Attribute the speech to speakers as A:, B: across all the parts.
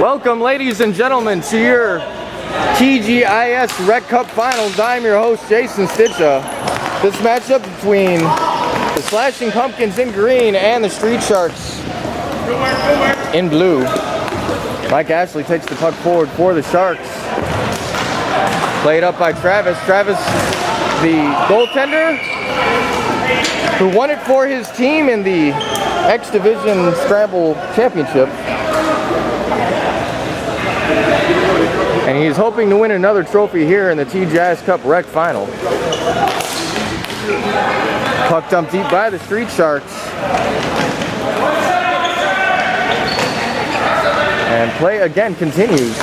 A: Welcome, ladies and gentlemen, to your TGIS Rec Cup Finals. I'm your host, Jason Stitcha. This matchup between the Slashing Pumpkins in green and the Streetsharks in blue. Mike Ashley takes the puck forward for the Sharks. Played up by Travis. Travis, the goaltender, who won it for his team in the X Division Scramble Championship. And he's hoping to win another trophy here in the TGIS Cup Rec Final. Puck dumped deep by the Streetsharks. And play again continues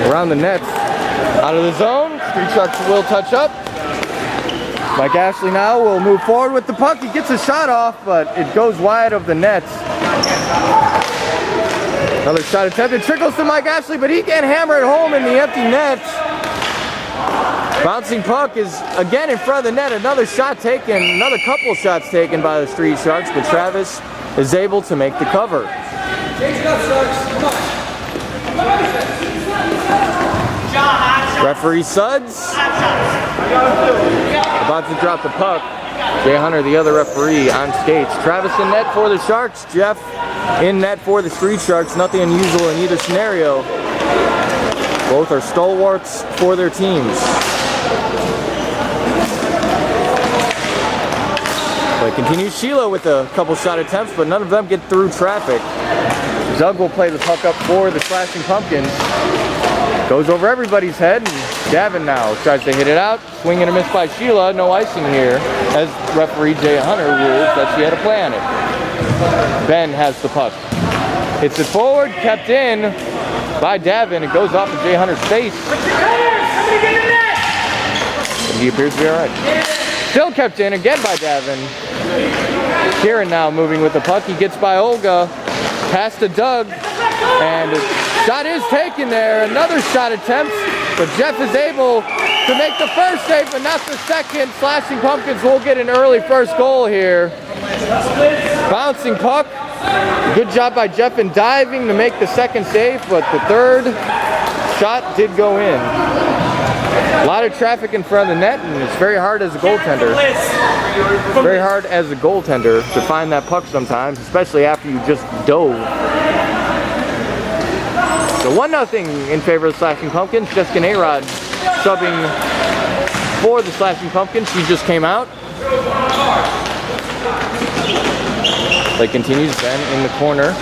A: around the net. Out of the zone, Streetsharks will touch up. Mike Ashley now will move forward with the puck. He gets a shot off, but it goes wide of the net. Another shot attempted, trickles to Mike Ashley, but he can't hammer it home in the empty net. Bouncing puck is again in front of the net. Another shot taken, another couple shots taken by the Streetsharks, but Travis is able to make the cover. Referee Suds about to drop the puck. Jay Hunter, the other referee, on skates. Travis in net for the Sharks. Jeff in net for the Streetsharks. Nothing unusual in either scenario. Both are stalwarts for their teams. Play continues. Sheila with a couple shot attempts, but none of them get through traffic. Doug will play the puck up for the Slashing Pumpkins. Goes over everybody's head, and Gavin now tries to hit it out. Swing and a miss by Sheila. No icing here, as referee Jay Hunter rules that she had a play on it. Ben has the puck. Hits it forward, kept in by Davin. It goes off of Jay Hunter's face. And he appears to be all right. Still kept in again by Davin. Kieran now moving with the puck. He gets by Olga. Pass to Doug. And a shot is taken there. Another shot attempt. But Jeff is able to make the first save, but not the second. Slashing Pumpkins will get an early first goal here. Bouncing puck. Good job by Jeff in diving to make the second save, but the third shot did go in. A lot of traffic in front of the net, and it's very hard as a goaltender. Very hard as a goaltender to find that puck sometimes, especially after you just dove. So 1-0 in favor of the Slashing Pumpkins. Jessica Narod subbing for the Slashing Pumpkins. She just came out. Play continues. Ben in the corner.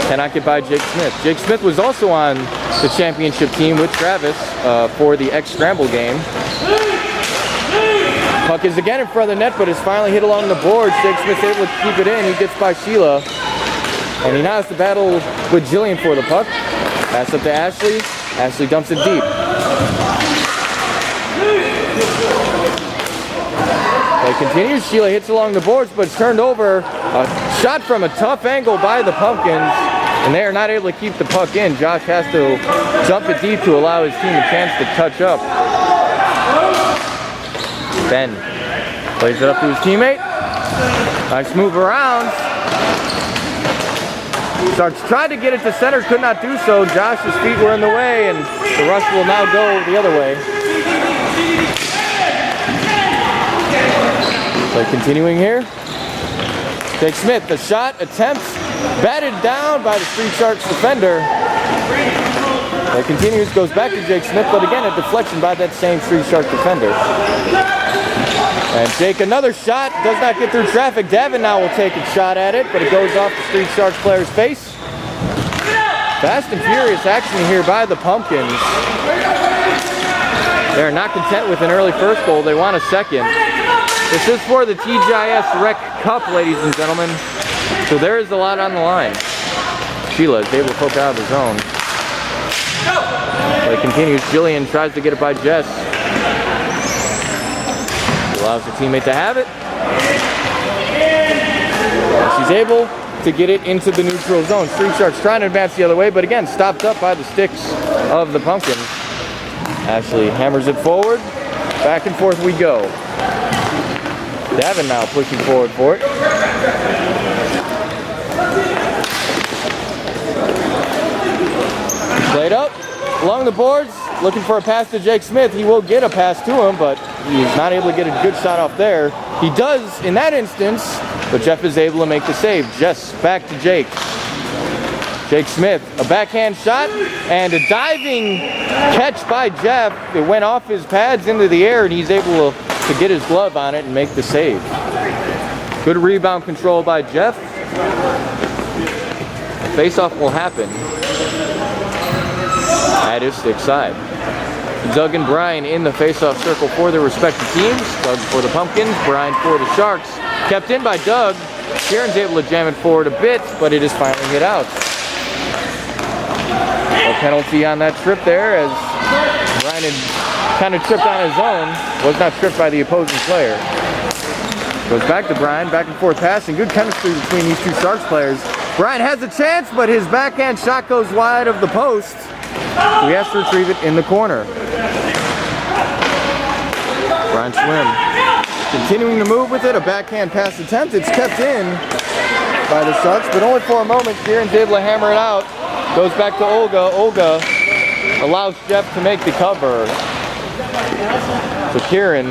A: Cannot get by Jake Smith. Jake Smith was also on the championship team with Travis for the X Scramble game. Puck is again in front of the net, but is finally hit along the boards. Jake Smith's able to keep it in. He gets by Sheila. And he now has to battle with Jillian for the puck. Pass up to Ashley. Ashley dumps it deep. Play continues. Sheila hits along the boards, but it's turned over. A shot from a tough angle by the Pumpkins, and they are not able to keep the puck in. Josh has to jump it deep to allow his team a chance to touch up. Ben plays it up to his teammate. Nice move around. Sharks tried to get it to center, could not do so. Josh's feet were in the way, and the rush will now go the other way. So continuing here. Jake Smith, the shot attempts, batted down by the Streetsharks defender. It continues, goes back to Jake Smith, but again a deflection by that same Streetshark defender. And Jake, another shot, does not get through traffic. Davin now will take a shot at it, but it goes off the Streetsharks player's face. Fast and furious action here by the Pumpkins. They're not content with an early first goal, they want a second. This is for the TGIS Rec Cup, ladies and gentlemen. So there is a lot on the line. Sheila is able to poke out of the zone. Play continues. Jillian tries to get it by Jess. She allows her teammate to have it. And she's able to get it into the neutral zone. Streetsharks trying to advance the other way, but again, stopped up by the sticks of the Pumpkins. Ashley hammers it forward. Back and forth we go. Davin now pushing forward for it. Played up along the boards, looking for a pass to Jake Smith. He will get a pass to him, but he's not able to get a good shot off there. He does in that instance, but Jeff is able to make the save. Just back to Jake. Jake Smith, a backhand shot and a diving catch by Jeff. It went off his pads into the air, and he's able to get his glove on it and make the save. Good rebound control by Jeff. Face-off will happen at his stick side. Doug and Brian in the face-off circle for their respective teams. Doug for the Pumpkins, Brian for the Sharks. Kept in by Doug. Kieran's able to jam it forward a bit, but it is finally hit out. No penalty on that trip there, as Brian had kind of tripped on his own. Was not tripped by the opposing player. Goes back to Brian, back and forth passing. Good chemistry between these two Sharks players. Brian has a chance, but his backhand shot goes wide of the post. So he has to retrieve it in the corner. Brian Swim continuing to move with it. A backhand pass attempt. It's kept in by the Sharks, but only for a moment. Kieran's able to hammer it out. Goes back to Olga. Olga allows Jeff to make the cover. So Kieran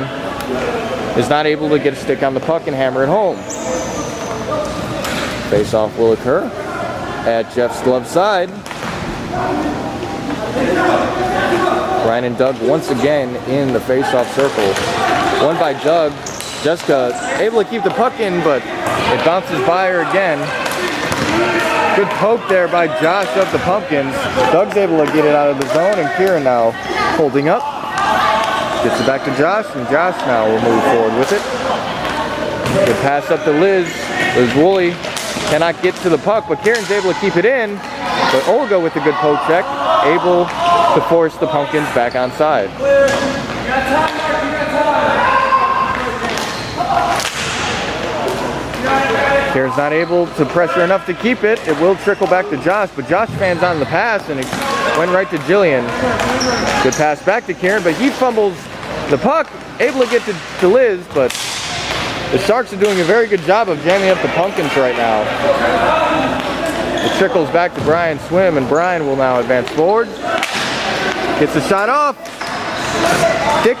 A: is not able to get a stick on the puck and hammer it home. Face-off will occur at Jeff's glove side. Brian and Doug once again in the face-off circle. Won by Doug. Jessica able to keep the puck in, but it bounces by her again. Good poke there by Josh of the Pumpkins. Doug's able to get it out of the zone, and Kieran now holding up. Gets it back to Josh, and Josh now will move forward with it. Good pass up to Liz. Liz Woolley cannot get to the puck, but Kieran's able to keep it in. But Olga with a good poke check, able to force the Pumpkins back on side. Kieran's not able to pressure enough to keep it. It will trickle back to Josh, but Josh fans on the pass, and it went right to Jillian. Good pass back to Kieran, but he fumbles the puck, able to get to Liz, but the Sharks are doing a very good job of jamming up the Pumpkins right now. It trickles back to Brian Swim, and Brian will now advance forward. Gets the shot off. Stick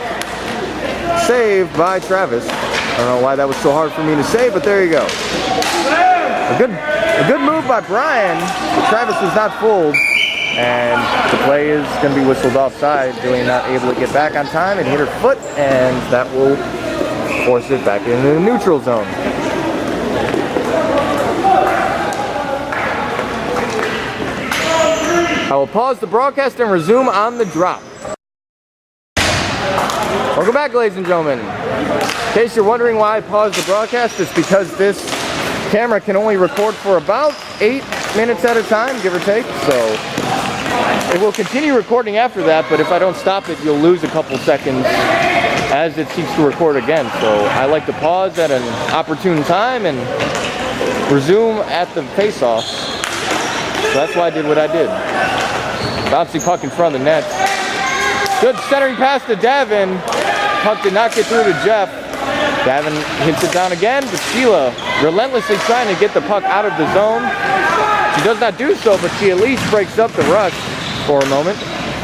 A: saved by Travis. I don't know why that was so hard for me to say, but there you go. A good move by Brian, but Travis was not fooled, and the play is going to be whistled offside. Jillian not able to get back on time and hit her foot, and that will force it back into the neutral zone. I will pause the broadcast and resume on the drop. Welcome back, ladies and gentlemen. In case you're wondering why I paused the broadcast, it's because this camera can only record for about 8 minutes at a time, give or take. So it will continue recording after that, but if I don't stop it, you'll lose a couple seconds as it seeks to record again. So I like to pause at an opportune time and resume at the face-off. So that's why I did what I did. Bouncy puck in front of the net. Good centering pass to Davin. Puck did not get through to Jeff. Davin hits it down again, but Sheila relentlessly trying to get the puck out of the zone. She does not do so, but she at least breaks up the rush for a moment.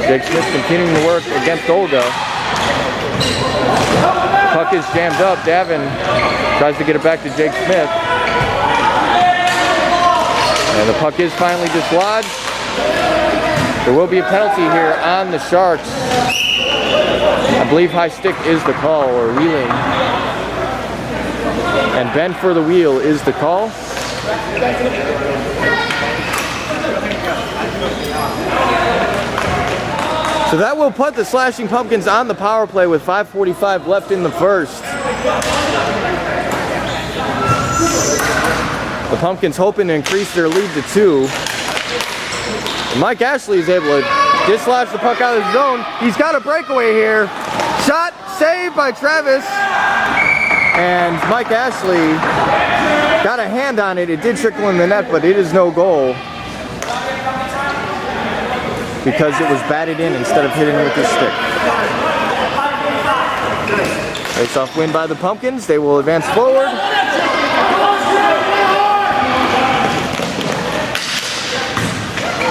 A: Jake Smith continuing to work against Olga. Puck is jammed up. Davin tries to get it back to Jake Smith. And the puck is finally dislodged. There will be a penalty here on the Sharks. I believe high stick is the call, or wheeling. And bend for the wheel is the call. So that will put the Slashing Pumpkins on the power play with 5:45 left in the first. The Pumpkins hoping to increase their lead to 2. Mike Ashley is able to dislodge the puck out of the zone. He's got a breakaway here. Shot saved by Travis. And Mike Ashley got a hand on it. It did trickle in the net, but it is no goal because it was batted in instead of hitting with his stick. Face-off win by the Pumpkins. They will advance forward.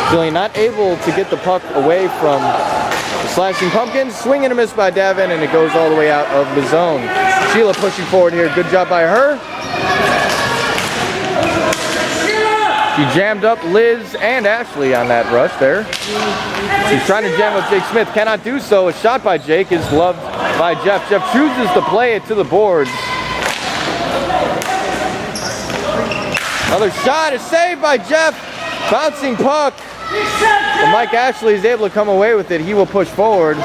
A: Jillian not able to get the puck away from the slashing Pumpkins. Swing and a miss by Davin, and it goes all the way out of the zone. Sheila pushing forward here. Good job by her. She jammed up Liz and Ashley on that rush there. She's trying to jam up Jake Smith. Cannot do so. A shot by Jake is gloved by Jeff. Jeff chooses to play it to the boards. Another shot is saved by Jeff. Bouncing puck. And Mike Ashley is able to come away with it. He will push forward.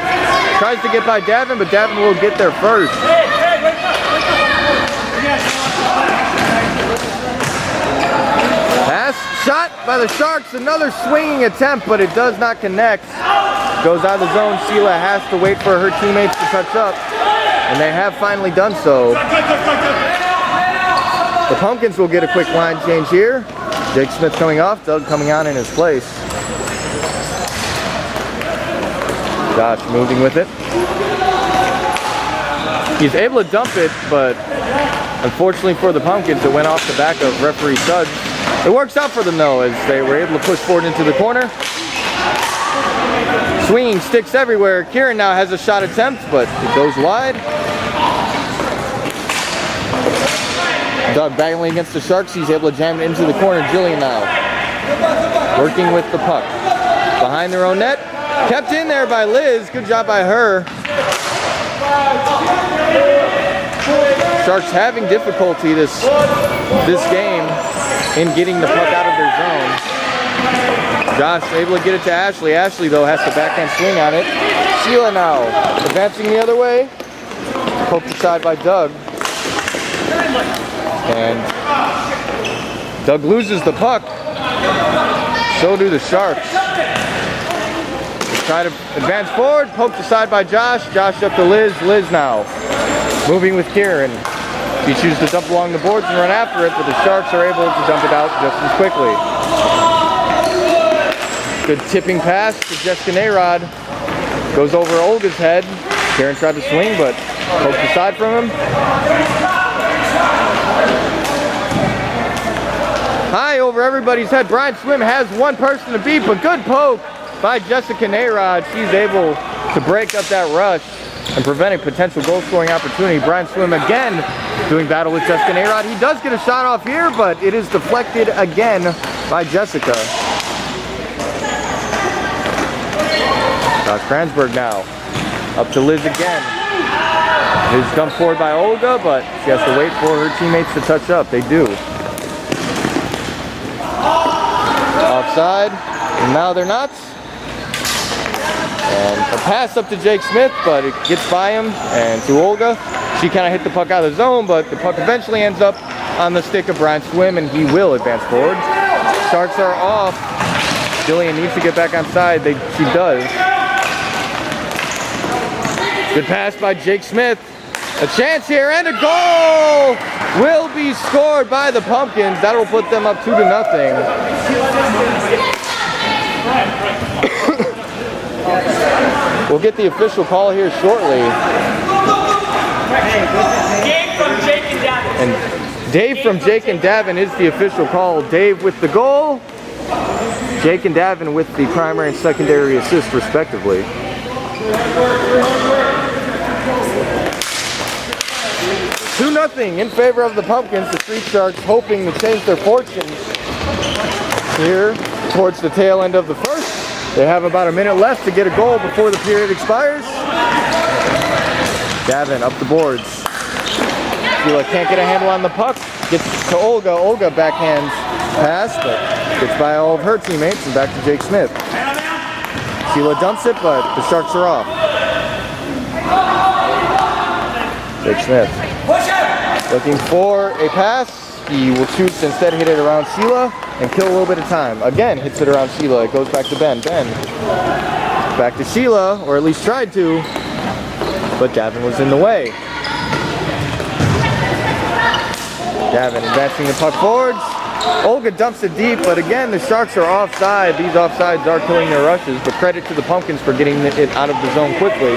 A: Tries to get by Davin, but Davin will get there first. Pass shot by the Sharks. Another swinging attempt, but it does not connect. Goes out of the zone. Sheila has to wait for her teammates to touch up, and they have finally done so. The Pumpkins will get a quick line change here. Jake Smith coming off, Doug coming on in his place. Josh moving with it. He's able to dump it, but unfortunately for the Pumpkins, it went off the back of referee Suggs. It works out for them though, as they were able to push forward into the corner. Swinging sticks everywhere. Kieran now has a shot attempt, but it goes wide. Doug battling against the Sharks. He's able to jam it into the corner. Jillian now working with the puck. Behind their own net. Kept in there by Liz. Good job by her. Sharks having difficulty this game in getting the puck out of their zone. Josh able to get it to Ashley. Ashley, though, has to backhand swing on it. Sheila now advancing the other way. Poked aside by Doug. And Doug loses the puck. So do the Sharks. Try to advance forward. Poked aside by Josh. Josh up to Liz. Liz now moving with Kieran. She chooses to dump along the boards and run after it, but the Sharks are able to dump it out just as quickly. Good tipping pass to Jessica Nayrod. Goes over Olga's head. Kieran tried to swing, but poked aside from him. High over everybody's head. Brian Swim has one person to beat, but good poke by Jessica Nayrod. She's able to break up that rush and prevent a potential goal-scoring opportunity. Brian Swim again doing battle with Jessica Nayrod. He does get a shot off here, but it is deflected again by Jessica. Kranzberg now up to Liz again. Liz dumped forward by Olga, but she has to wait for her teammates to touch up. They do. Offside, and now they're not. And a pass up to Jake Smith, but it gets by him and to Olga. She kind of hit the puck out of the zone, but the puck eventually ends up on the stick of Brian Swim, and he will advance forward. Sharks are off. Jillian needs to get back on side. She does. Good pass by Jake Smith. A chance here, and a goal will be scored by the Pumpkins. That will put them up 2-0. We'll get the official call here shortly. And Dave from Jake and Davin is the official call. Dave with the goal. Jake and Davin with the primary and secondary assist, respectively. 2-0 in favor of the Pumpkins. The Streetsharks hoping to change their fortunes here towards the tail end of the first. They have about a minute left to get a goal before the period expires. Davin up the boards. Sheila can't get a handle on the puck. Gets to Olga. Olga backhands pass, but gets by all of her teammates and back to Jake Smith. Sheila dumps it, but the Sharks are off. Jake Smith looking for a pass. He will choose to instead hit it around Sheila and kill a little bit of time. Again, hits it around Sheila. It goes back to Ben. Ben back to Sheila, or at least tried to, but Davin was in the way. Davin advancing the puck forwards. Olga dumps it deep, but again, the Sharks are offside. These offsides are killing their rushes, but credit to the Pumpkins for getting it out of the zone quickly.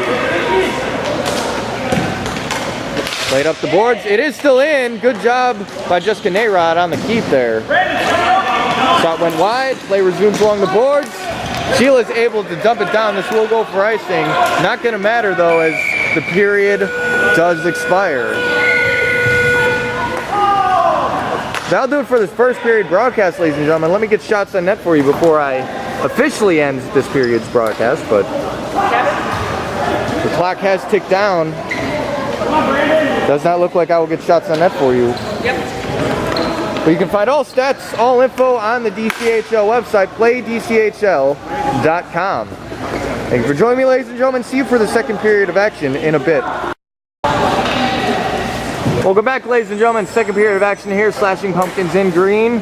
A: Played up the boards. It is still in. Good job by Jessica Nayrod on the keep there. Shot went wide. Play resumes along the boards. Sheila's able to dump it down. This will go for icing. Not going to matter though, as the period does expire. That'll do it for this first period broadcast, ladies and gentlemen. Let me get shots on net for you before I officially end this period's broadcast, but the clock has ticked down. Does not look like I will get shots on net for you. Yep. But you can find all stats, all info on the DCHL website, playdchl.com. Thank you for joining me, ladies and gentlemen. See you for the second period of action in a bit. Welcome back, ladies and gentlemen. Second period of action here. Slashing Pumpkins in green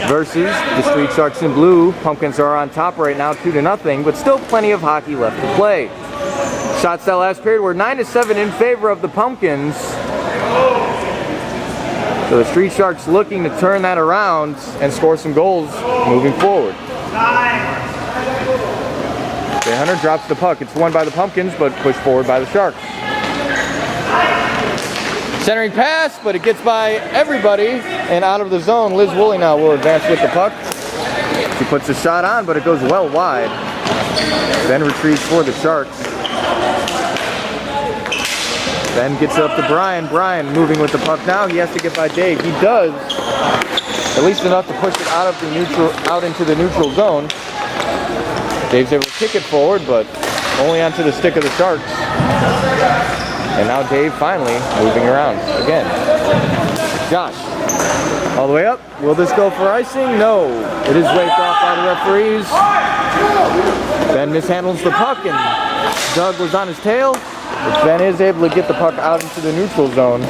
A: versus the Streetsharks in blue. Pumpkins are on top right now, 2-0, but still plenty of hockey left to play. Shots that last period were 9-7 in favor of the Pumpkins. So the Streetsharks looking to turn that around and score some goals moving forward. Jay Hunter drops the puck. It's won by the Pumpkins, but pushed forward by the Sharks. Centering pass, but it gets by everybody and out of the zone. Liz Woolley now will advance with the puck. She puts a shot on, but it goes well wide. Then retrieves for the Sharks. Then gets it up to Brian. Brian moving with the puck now. He has to get by Dave. He does, at least enough to push it out into the neutral zone. Dave's able to kick it forward, but only onto the stick of the Sharks. And now Dave finally moving around again. Josh, all the way up. Will this go for icing? No. It is waved off by the referees. Ben mishandles the puck, and Doug was on his tail. But Ben is able to get the puck out into the neutral zone.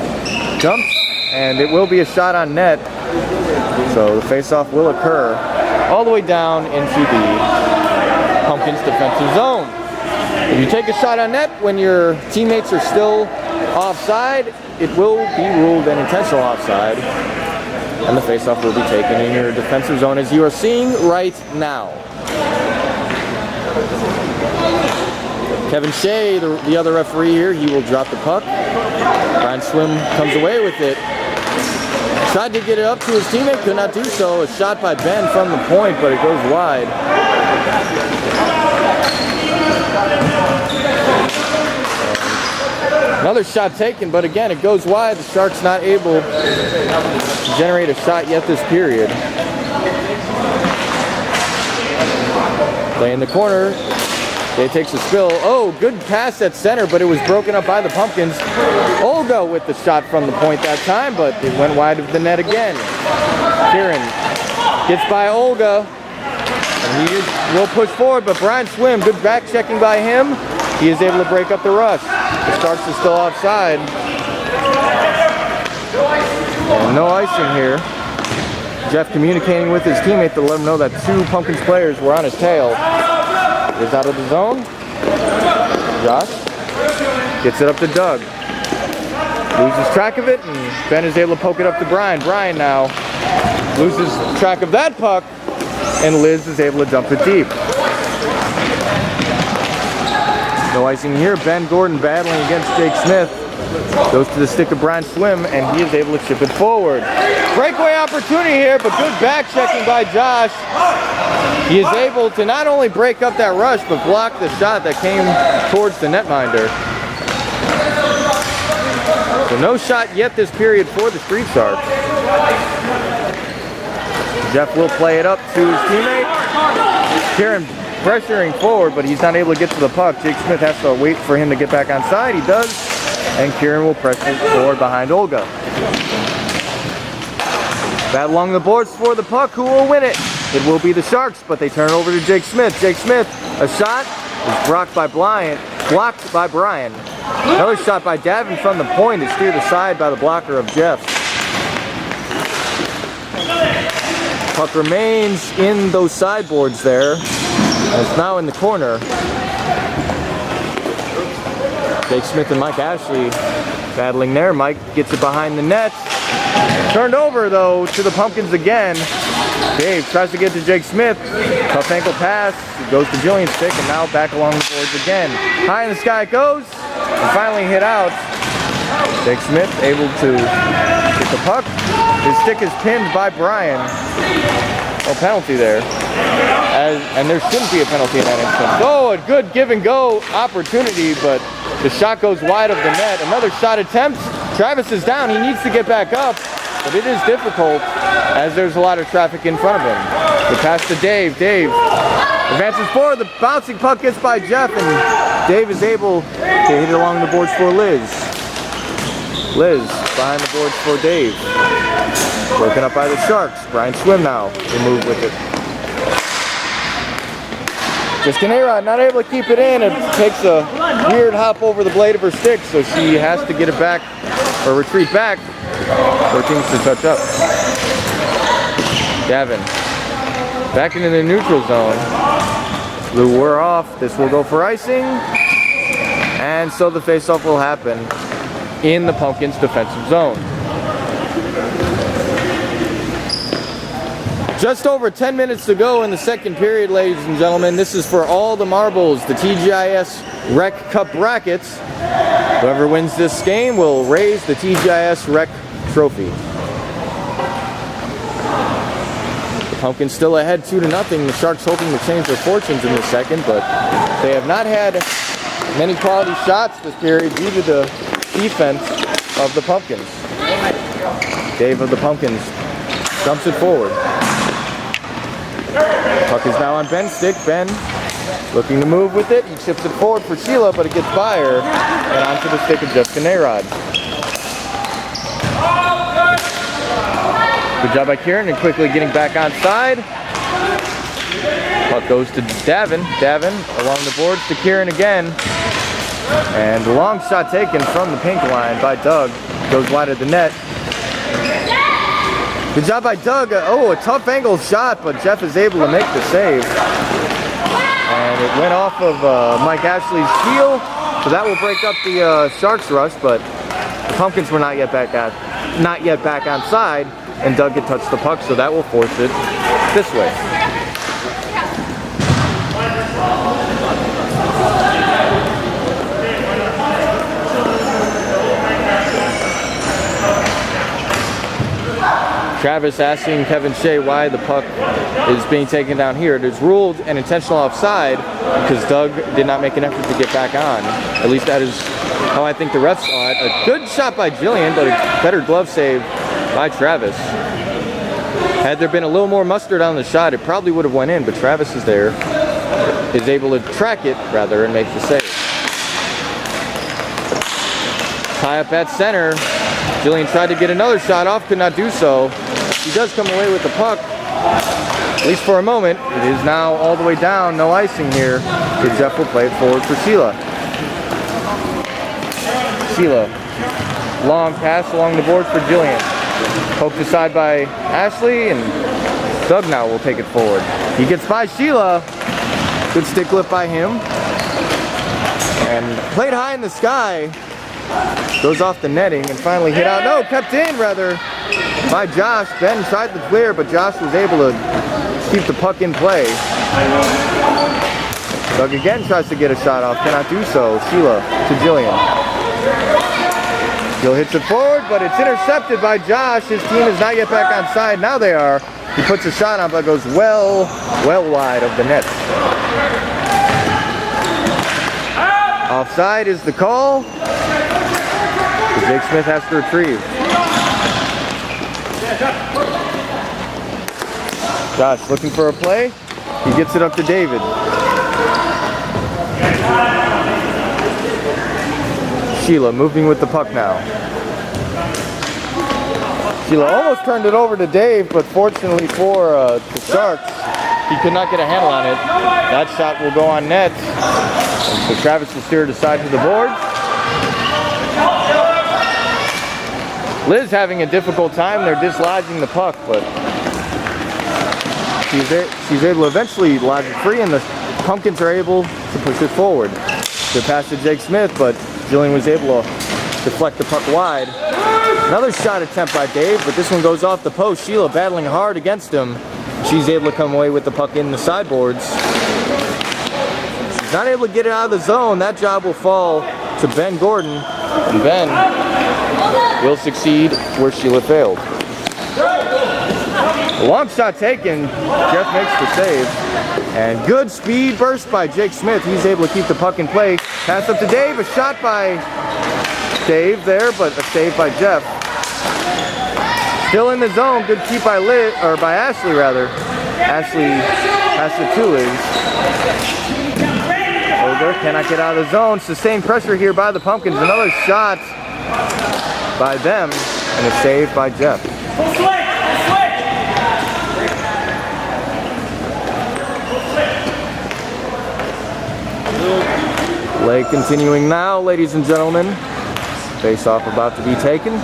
A: Jumps, and it will be a shot on net. So the face-off will occur all the way down into the Pumpkins defensive zone. If you take a shot on net when your teammates are still offside, it will be ruled an intentional offside, and the face-off will be taken in your defensive zone, as you are seeing right now. Kevin Shea, the other referee here, he will drop the puck. Brian Swim comes away with it. Tried to get it up to his teammate, could not do so. A shot by Ben from the point, but it goes wide. Another shot taken, but again, it goes wide. The Sharks not able to generate a shot yet this period. Play in the corner. It takes a spill. Oh, good pass at center, but it was broken up by the Pumpkins. Olga with the shot from the point that time, but it went wide of the net again. Kieran gets by Olga, and he will push forward, but Brian Swim, good back checking by him. He is able to break up the rush. The Sharks are still offside. And no icing here. Jeff communicating with his teammate to let him know that two Pumpkins players were on his tail. Is out of the zone. Josh gets it up to Doug. Loses track of it, and Ben is able to poke it up to Brian. Brian now loses track of that puck, and Liz is able to dump it deep. No icing here. Ben Gordon battling against Jake Smith. Goes to the stick of Brian Swim, and he is able to chip it forward. Breakaway opportunity here, but good back checking by Josh. He is able to not only break up that rush, but block the shot that came towards the netminder. So no shot yet this period for the Streetsharks. Jeff will play it up to his teammate. Kieran pressuring forward, but he's not able to get to the puck. Jake Smith has to wait for him to get back on side. He does, and Kieran will press it forward behind Olga. Battle along the boards for the puck. Who will win it? It will be the Sharks, but they turn it over to Jake Smith. Jake Smith, a shot is blocked by Brian. Another shot by Davin from the point is steered aside by the blocker of Jeff. Puck remains in those sideboards there. It's now in the corner. Jake Smith and Mike Ashley battling there. Mike gets it behind the net. Turned over, though, to the Pumpkins again. Dave tries to get to Jake Smith. Tough ankle pass. It goes to Jillian Stick, and now back along the boards again. High in the sky it goes, and finally hit out. Jake Smith able to get the puck. His stick is pinned by Brian. penalty there. And there shouldn't be a penalty in that instance. Oh, a good give and go opportunity, but the shot goes wide of the net. Another shot attempt. Travis is down. He needs to get back up, but it is difficult as there's a lot of traffic in front of him. The pass to Dave. Dave advances forward. The bouncing puck gets by Jeff, and Dave is able to hit it along the boards for Liz. Liz behind the boards for Dave. Broken up by the Sharks. Brian Swim now to move with it. Just Arod not able to keep it in. It takes a weird hop over the blade of her stick, so she has to get it back or retreat back for teams to touch up. Gavin back into the neutral zone. Blue were off. This will go for icing, and so the faceoff will happen in the Pumpkins defensive zone. Just over 10 minutes to go in the second period, ladies and gentlemen. This is for all the marbles, the TGIS Rec Cup brackets. Whoever wins this game will raise the TGIS Rec trophy. The Pumpkins still ahead 2-0. The Sharks hoping to change their fortunes in the second, but they have not had many quality shots this period due to the defense of the Pumpkins. Dave of the Pumpkins dumps it forward. Puck is now on Ben's stick. Ben looking to move with it. He chips it forward for Sheila, but it gets by her and onto the stick of Jessica Narod. Good job by Kieran and quickly getting back onside. Puck goes to Davin. Davin along the boards to Kieran again. And the long shot taken from the pink line by Doug. Goes wide of the net. Good job by Doug. Oh, a tough angle shot, but Jeff is able to make the save. And it went off of Mike Ashley's heel, so that will break up the Sharks rush, but the Pumpkins were not yet back onside, and Doug had touched the puck, so that will force it this way. Travis asking Kevin Shea why the puck is being taken down here. It is ruled an intentional offside because Doug did not make an effort to get back on. At least that is how I think the refs saw it. A good shot by Jillian, but a better glove save by Travis. Had there been a little more mustard on the shot, it probably would have went in, but Travis is there, is able to track it rather and make the save. Tie up at center. Jillian tried to get another shot off, could not do so. He does come away with the puck, at least for a moment. It is now all the way down, no icing here. So Jeff will play it forward for Sheila. Sheila, long pass along the boards for Jillian. Poked aside by Ashley, and Doug now will take it forward. He gets by Sheila. Good stick lift by him. And played high in the sky. Goes off the netting and finally hit out. No, kept in rather by Josh. Ben tried to clear, but Josh was able to keep the puck in play. Doug again tries to get a shot off, cannot do so. Sheila to Jillian. Jill hits it forward, but it's intercepted by Josh. His team is not yet back on side. Now they are. He puts a shot on, but goes well wide of the net. Offside is the call. Jake Smith has to retrieve. Josh looking for a play. He gets it up to David. Sheila moving with the puck now. Sheila almost turned it over to Dave, but fortunately for the Sharks, he could not get a handle on it. That shot will go on net. So Travis will steer it aside to the boards. Liz having a difficult time. They're dislodging the puck, but she's able to eventually lodge it free, and the Pumpkins are able to push it forward. They pass to Jake Smith, but Jillian was able to deflect the puck wide. Another shot attempt by Dave, but this one goes off the post. Sheila battling hard against him. She's able to come away with the puck in the sideboards. She's not able to get it out of the zone. That job will fall to Ben Gordon, and Ben will succeed where Sheila failed. Long shot taken. Jeff makes the save. And good speed burst by Jake Smith. He's able to keep the puck in play. Pass up to Dave. A shot by Dave there, but a save by Jeff. Still in the zone. Good keep by Ashley rather. Ashley has the two is. Olga cannot get out of the zone. Sustained pressure here by the Pumpkins. Another shot by them and a save by Jeff. Play continuing now, ladies and gentlemen. Face-off about to be taken.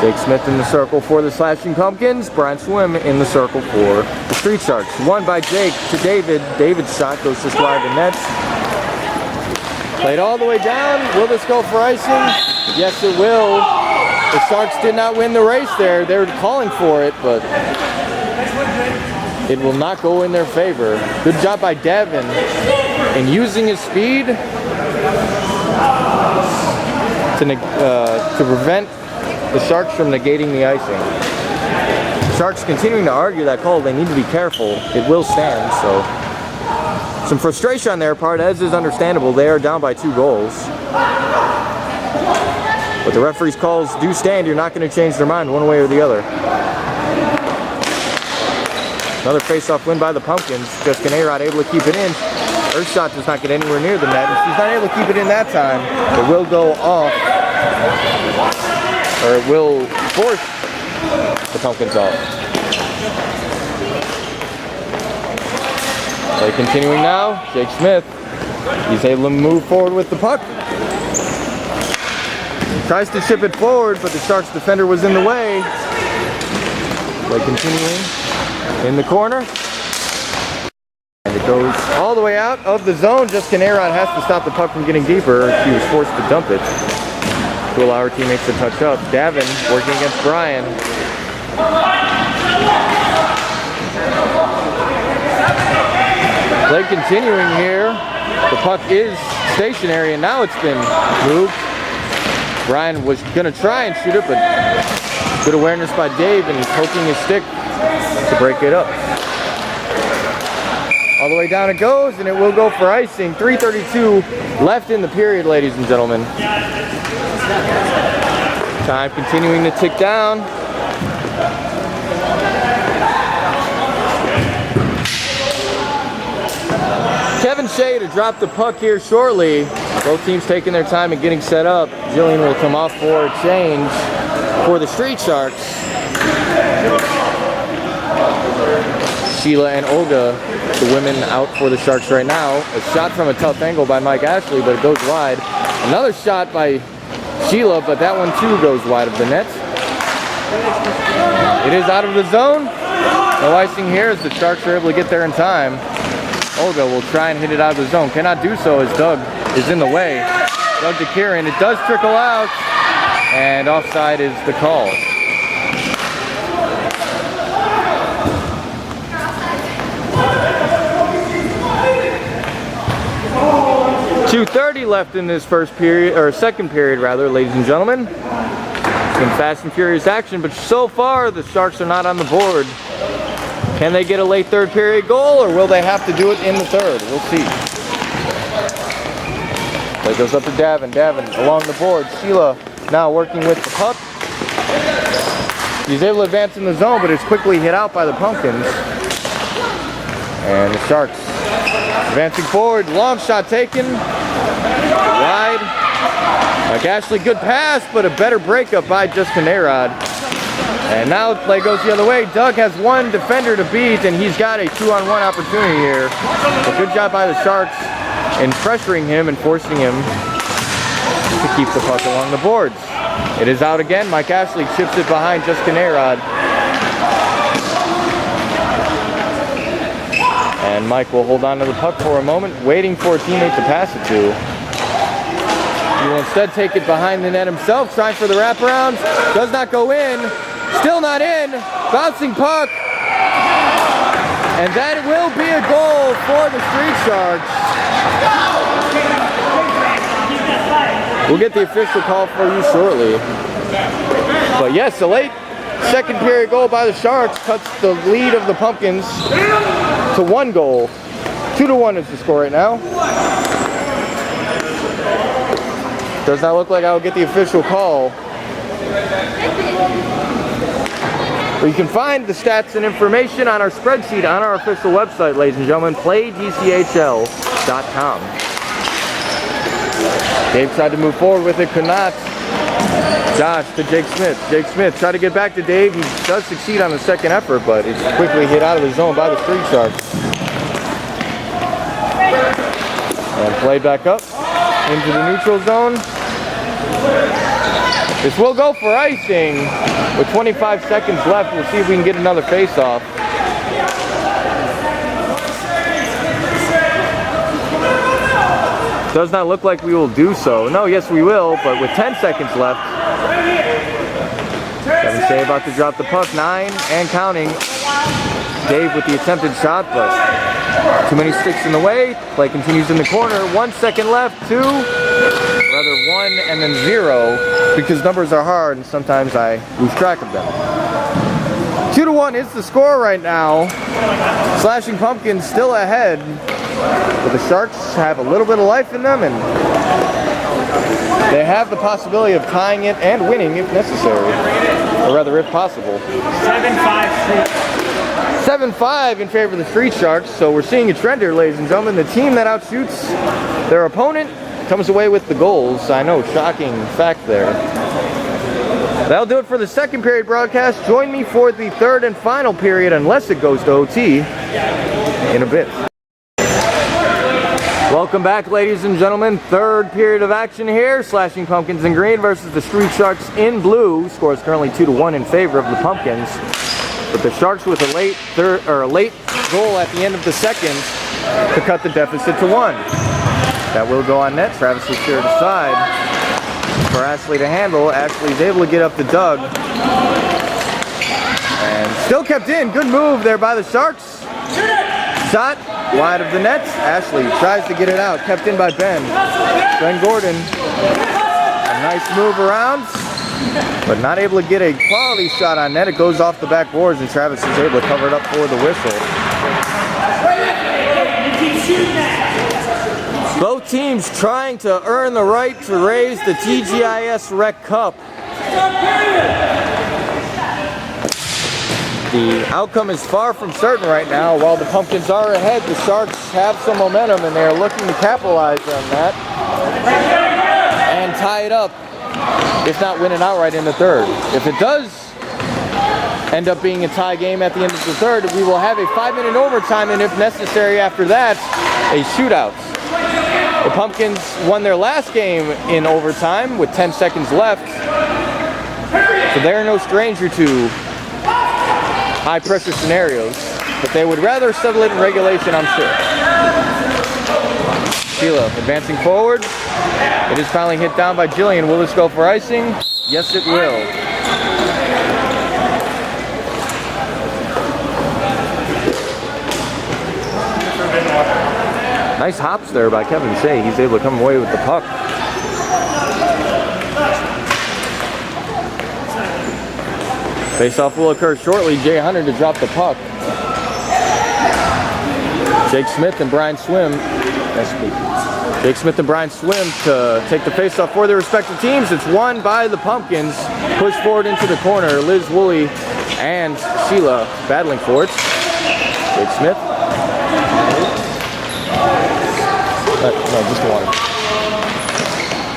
A: Jake Smith in the circle for the Slashing Pumpkins. Brian Swim in the circle for the Streetsharks. Won by Jake to David. David's shot goes just wide the net. Played all the way down. Will this go for icing? Yes, it will. The Sharks did not win the race there. They were calling for it, but it will not go in their favor. Good job by Devin in using his speed to prevent the Sharks from negating the icing. Sharks continuing to argue that call. They need to be careful. It will stand, so some frustration on their part, as is understandable. They are down by 2 goals. But the referee's calls do stand. You're not going to change their mind one way or the other. Another face-off win by the Pumpkins. Jessica Nayrod able to keep it in. Her shot does not get anywhere near the net, and she's not able to keep it in that time. It will go off, or it will force the Pumpkins off. Play continuing now. Jake Smith, he's able to move forward with the puck. Tries to chip it forward, but the Sharks defender was in the way. Play continuing in the corner. And it goes all the way out of the zone. Jessica Nayrod has to stop the puck from getting deeper. She was forced to dump it to allow her teammates to touch up. Davin working against Brian. Play continuing here. The puck is stationary, and now it's been moved. Brian was going to try and shoot it, but good awareness by Dave and poking his stick to break it up. All the way down it goes, and it will go for icing. 3:32 left in the period, ladies and gentlemen. Time continuing to tick down. Kevin Shea to drop the puck here shortly. Both teams taking their time and getting set up. Jillian will come off for a change for the Streetsharks. Sheila and Olga, the women, out for the Sharks right now. A shot from a tough angle by Mike Ashley, but it goes wide. Another shot by Sheila, but that one too goes wide of the net. It is out of the zone. No icing here as the Sharks are able to get there in time. Olga will try and hit it out of the zone. Cannot do so as Doug is in the way. Doug to Kieran. It does trickle out, and offside is the call. .2:30 left in this first period, or second period rather, ladies and gentlemen. Some fast and furious action, but so far the Sharks are not on the board. Can they get a late third period goal, or will they have to do it in the third? We'll see. Play goes up to Davin. Davin along the board. Sheila now working with the puck. He's able to advance in the zone, but it's quickly hit out by the Pumpkins. And the Sharks advancing forward. Long shot taken. Wide. Mike Ashley, good pass, but a better breakup by Jessica Nayrod. And now the play goes the other way. Doug has one defender to beat, and he's got a 2-on-1 opportunity here. A good job by the Sharks in pressuring him and forcing him to keep the puck along the boards. It is out again. Mike Ashley chips it behind Jessica Nayrod. And Mike will hold on to the puck for a moment, waiting for a teammate to pass it to. He will instead take it behind the net himself, trying for the wraparound. Does not go in. Still not in. Bouncing puck. And that will be a goal for the Streetsharks. We'll get the official call for you shortly. But yes, a late Second period goal by the Sharks cuts the lead of the Pumpkins to 1 goal. 2-1 is the score right now. Does not look like I will get the official call. But you can find the stats and information on our spreadsheet on our official website, ladies and gentlemen, playdchl.com. Dave tried to move forward with it, could not. Josh to Jake Smith. Jake Smith tried to get back to Dave. He does succeed on the second effort, but it's quickly hit out of the zone by the Streetsharks. And played back up into the neutral zone. This will go for icing with 25 seconds left. We'll see if we can get another face-off. Does not look like we will do so. No, yes we will, but with 10 seconds left. Kevin Shea about to drop the puck, 9 and counting. Dave with the attempted shot, but too many sticks in the way. Play continues in the corner. 1 second left, 2, rather 1 and then 0, because numbers are hard and sometimes I lose track of them. 2-1 is the score right now. Slashing Pumpkins still ahead, but the Sharks have a little bit of life in them and they have the possibility of tying it and winning if necessary, or rather if possible. 7-5 in favor of the Streetsharks, so we're seeing a trend here, ladies and gentlemen. The team that outshoots their opponent comes away with the goals. I know, shocking fact there. That'll do it for the second period broadcast. Join me for the third and final period, unless it goes to OT, in a bit. Welcome back, ladies and gentlemen. Third period of action here. Slashing Pumpkins in green versus the Streetsharks in blue. Score is currently 2-1 in favor of the Pumpkins. But the Sharks with a late goal at the end of the second to cut the deficit to 1. That will go on net. Travis is here to side for Ashley to handle. Ashley's able to get up to Doug. And still kept in. Good move there by the Sharks. Shot wide of the net. Ashley tries to get it out. Kept in by Ben. Ben Gordon. A nice move around, but not able to get a quality shot on net. It goes off the backboards and Travis is able to cover it up for the whistle. Both teams trying to earn the right to raise the TGIS Rec Cup. The outcome is far from certain right now. While the Pumpkins are ahead, the Sharks have some momentum and they are looking to capitalize on that and tie it up, if not win it outright in the third. If it does end up being a tie game at the end of the third, we will have a 5-minute overtime, and if necessary after that, a shootout. The Pumpkins won their last game in overtime with 10 seconds left, so they're no stranger to high pressure scenarios, but they would rather settle it in regulation, I'm sure. Sheila advancing forward. It is finally hit down by Jillian. Will this go for icing? Yes, it will. Nice hops there by Kevin Shea. He's able to come away with the puck. Face-off will occur shortly. Jay Hunter to drop the puck. Jake Smith and Brian Swim. Jake Smith and Brian Swim to take the face-off for their respective teams. It's won by the Pumpkins. Push forward into the corner. Liz Woolley and Sheila battling for it. Jake Smith. No, just water.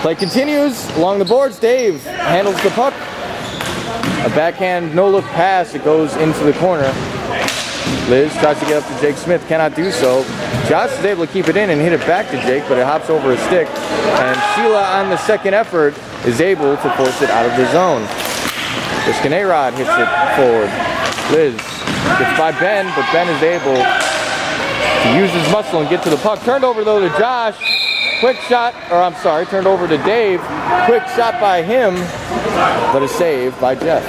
A: Play continues along the boards. Dave handles the puck. A backhand no-look pass. It goes into the corner. Liz tries to get up to Jake Smith. Cannot do so. Josh is able to keep it in and hit it back to Jake, but it hops over a stick. And Sheila on the second effort is able to force it out of the zone. Kristen A-Rod hits it forward. Liz gets by Ben, but Ben is able to use his muscle and get to the puck. Turned over though to Josh. Quick shot, or I'm sorry, turned over to Dave. Quick shot by him, but a save by Jeff.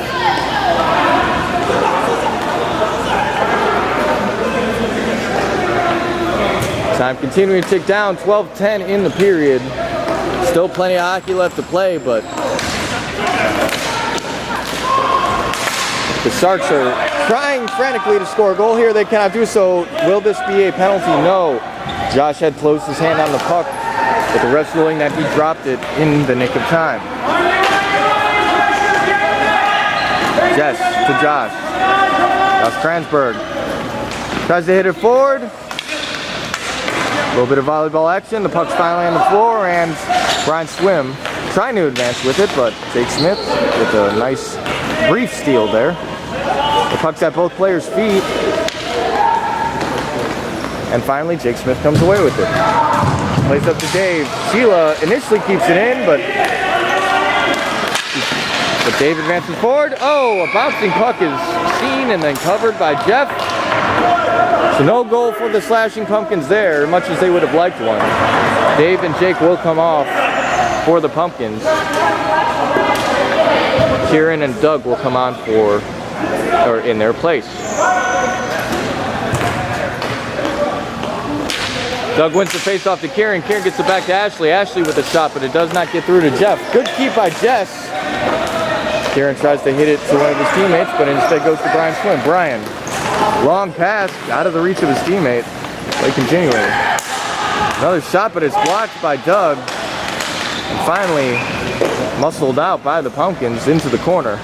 A: Time continuing to tick down, 12-10 in the period. Still plenty of hockey left to play, but The Sharks are trying frantically to score a goal here. They cannot do so. Will this be a penalty? No. Josh had closed his hand on the puck, but the ref's ruling that he dropped it in the nick of time. Jess to Josh. Josh Kransberg tries to hit it forward. A little bit of volleyball action. The puck's finally on the floor, and Brian Swim trying to advance with it, but Jake Smith with a nice brief steal there. The puck's at both players' feet. And finally, Jake Smith comes away with it. Plays up to Dave. Sheila initially keeps it in, but Dave advances forward. Oh, a bouncing puck is seen and then covered by Jeff. So no goal for the Slashing Pumpkins there, much as they would have liked one. Dave and Jake will come off for the Pumpkins. Kieran and Doug will come on in their place. Doug wins the face-off to Kieran. Kieran gets it back to Ashley. Ashley with a shot, but it does not get through to Jeff. Good keep by Jess. Kieran tries to hit it to one of his teammates, but instead goes to Brian Swim. Brian, long pass, out of the reach of his teammate. Play continuing. Another shot, but it's blocked by Doug. And finally, muscled out by the Pumpkins into the corner.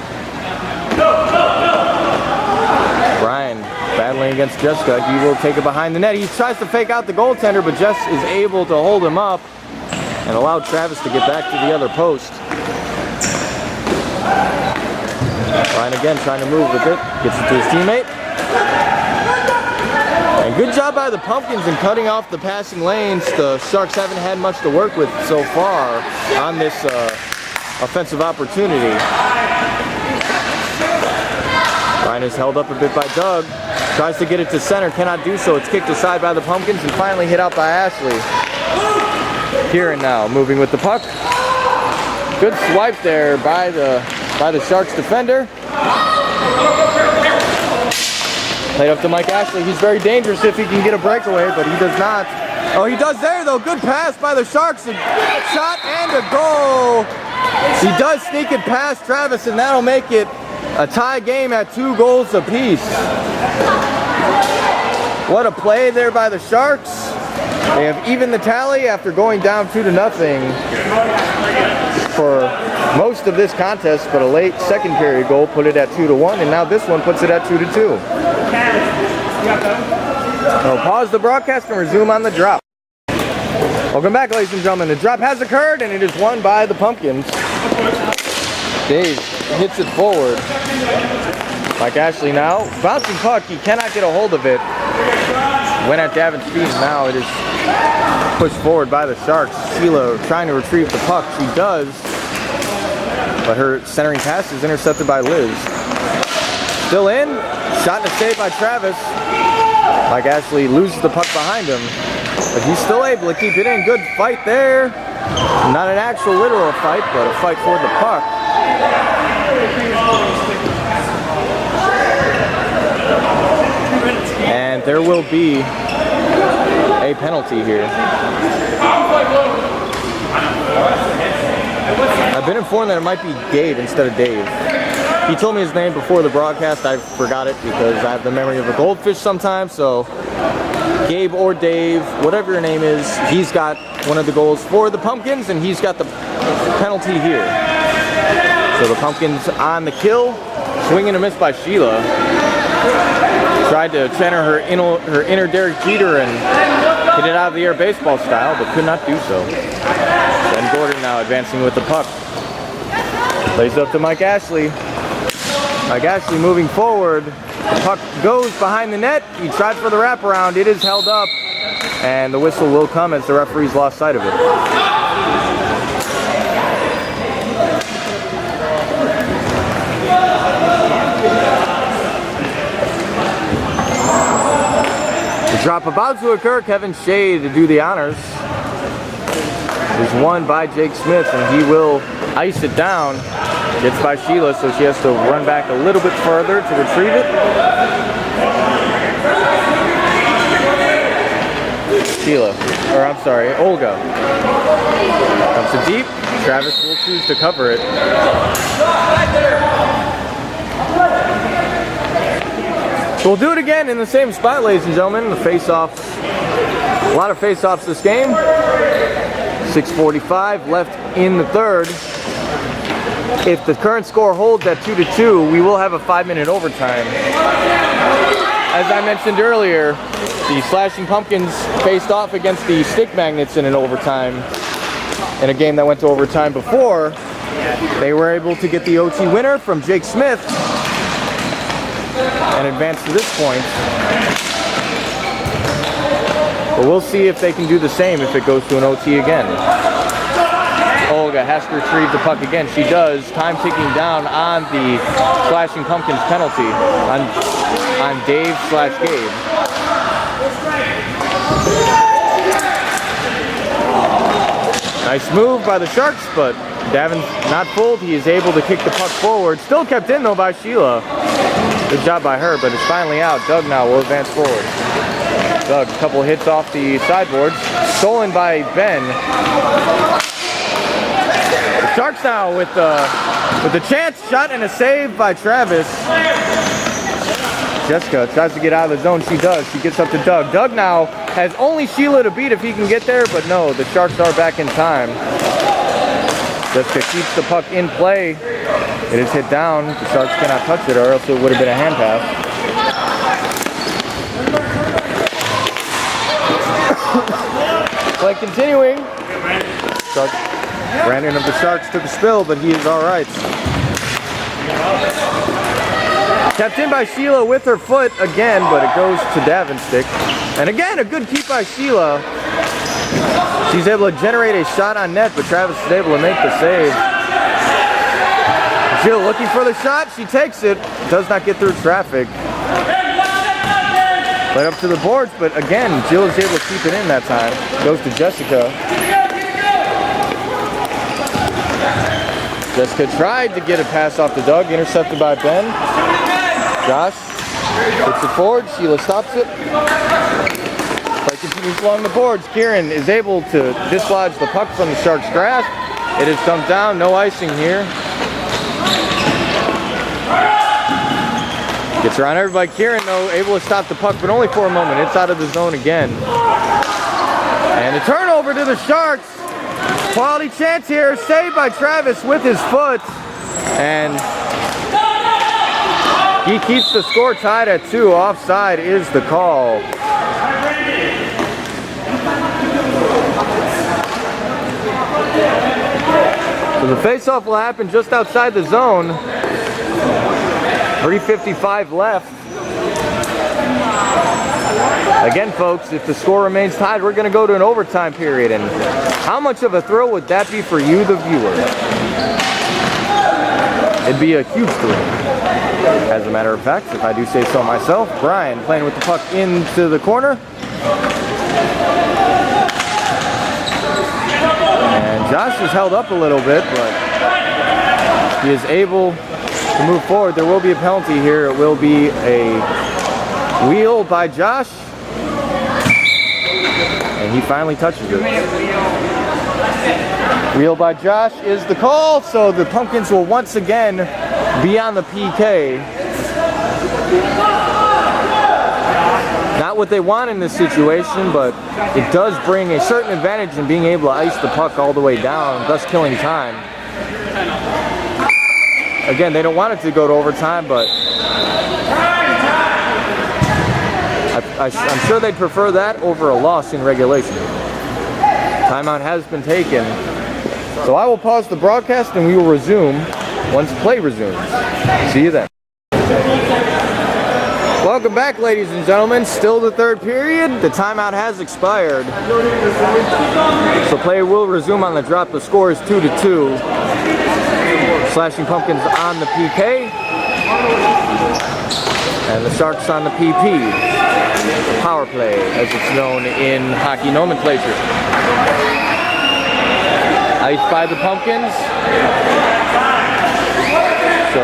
A: Brian battling against Jessica. He will take it behind the net. He tries to fake out the goaltender, but Jess is able to hold him up and allow Travis to get back to the other post. Brian again trying to move with it. Gets it to his teammate. And good job by the Pumpkins in cutting off the passing lanes. The Sharks haven't had much to work with so far on this offensive opportunity. Brian is held up a bit by Doug. Tries to get it to center, cannot do so. It's kicked aside by the Pumpkins and finally hit out by Ashley. Kieran now moving with the puck. Good swipe there by the Sharks defender. Played up to Mike Ashley. He's very dangerous if he can get a breakaway, but he does not. Oh, he does there though. Good pass by the Sharks. A shot and a goal. He does sneak it past Travis, and that'll make it a tie game at 2 goals apiece. What a play there by the Sharks. They have evened the tally after going down 2-0 for most of this contest, but a late second period goal put it at 2-1, and now this one puts it at 2-2. So pause the broadcast and resume on the drop. Welcome back, ladies and gentlemen. The drop has occurred, and it is won by the Pumpkins. Dave hits it forward. Mike Ashley now. Bouncing puck, he cannot get a hold of it. Went at Davin's feet, and now it is pushed forward by the Sharks. Sheila trying to retrieve the puck. She does, but her centering pass is intercepted by Liz. Still in. Shot and a save by Travis. Mike Ashley loses the puck behind him, but he's still able to keep it in. Good fight there. Not an actual literal fight, but a fight for the puck. And there will be a penalty here. I've been informed that it might be Gabe instead of Dave. He told me his name before the broadcast. I forgot it because I have the memory of a goldfish sometimes. So Gabe or Dave, whatever your name is, he's got one of the goals for the Pumpkins, and he's got the penalty here. So the Pumpkins on the kill. Swing and a miss by Sheila. Tried to channel her inner Derek Jeter and hit it out of the air baseball style, but could not do so. Ben Gordon now advancing with the puck. Plays up to Mike Ashley. Mike Ashley moving forward. The puck goes behind the net. He tried for the wraparound. It is held up, and the whistle will come as the referees lost sight of it. The drop about to occur. Kevin Shea to do the honors. It is won by Jake Smith, and he will ice it down. Gets by Sheila, so she has to run back a little bit further to retrieve it. Sheila, or I'm sorry, Olga. Comes to deep. Travis will choose to cover it. So we'll do it again in the same spot, ladies and gentlemen. The face-off, a lot of face-offs this game. 6:45 left in the third. If the current score holds at 2-2, we will have a 5-minute overtime. As I mentioned earlier, the Slashing Pumpkins faced off against the Stick Magnets in an overtime. In a game that went to overtime before, they were able to get the OT winner from Jake Smith and advance to this point. But we'll see if they can do the same if it goes to an OT again. Olga has to retrieve the puck again. She does. Time ticking down on the Slashing Pumpkins penalty on Dave/Gabe. Nice move by the Sharks, but Davin's not fooled. He is able to kick the puck forward. Still kept in though by Sheila. Good job by her, but it's finally out. Doug now will advance forward. Doug, a couple hits off the sideboards. Stolen by Ben. The Sharks now with the chance, shot and a save by Travis. Jessica tries to get out of the zone. She does. She gets up to Doug. Doug now has only Sheila to beat if he can get there, but no, the Sharks are back in time. Jessica keeps the puck in play. It is hit down. The Sharks cannot touch it, or else it would have been a hand pass. Play continuing. Brandon of the Sharks took a spill, but he is all right. Kept in by Sheila with her foot again, but it goes to Davin's stick. And again, a good keep by Sheila. She's able to generate a shot on net, but Travis is able to make the save. Jill looking for the shot. She takes it. Does not get through traffic. Right up to the boards, but again, Jill is able to keep it in that time. Goes to Jessica. Jessica tried to get a pass off to Doug, intercepted by Ben. Josh puts it forward. Sheila stops it. Play continues along the boards. Kieran is able to dislodge the puck from the Sharks' grasp. It has come down. No icing here. Gets around everybody. Kieran, though, able to stop the puck, but only for a moment. It's out of the zone again. And a turnover to the Sharks. Quality chance here. Saved by Travis with his foot. And he keeps the score tied at 2. Offside is the call. So the face-off will happen just outside the zone. 3:55 left. Again, folks, if the score remains tied, we're going to go to an overtime period. And how much of a thrill would that be for you, the viewer? It'd be a huge thrill. As a matter of fact, if I do say so myself. Brian playing with the puck into the corner. And Josh is held up a little bit, but he is able to move forward. There will be a penalty here. It will be a wheel by Josh. And he finally touches it. Wheel by Josh is the call, so the Pumpkins will once again be on the PK. Not what they want in this situation, but it does bring a certain advantage in being able to ice the puck all the way down, thus killing time. Again, they don't want it to go to overtime, but I'm sure they'd prefer that over a loss in regulation. Timeout has been taken. So I will pause the broadcast and we will resume once play resumes. See you then. Welcome back, ladies and gentlemen. Still the third period. The timeout has expired. So play will resume on the drop. The score is 2-2. Slashing Pumpkins on the PK. And the Sharks on the PP. The power play, as it's known in hockey nomenclature. Iced by the Pumpkins. So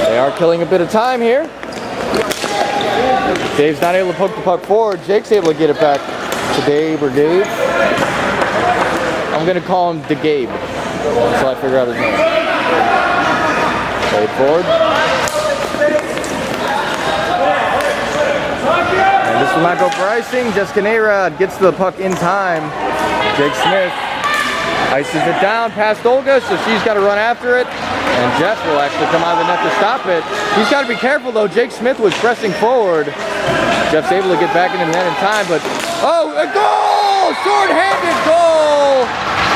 A: they are killing a bit of time here. Dave's not able to poke the puck forward. Jake's able to get it back to Dave or Dave. I'm going to call him DeGabe until I figure out his name. Play it forward. will not go for icing. Jessica Nayrod gets to the puck in time. Jake Smith ices it down past Olga, so she's got to run after it. And Jeff will actually come out of the net to stop it. He's got to be careful though. Jake Smith was pressing forward. Jeff's able to get back into the net in time, but oh, a goal! Short-handed goal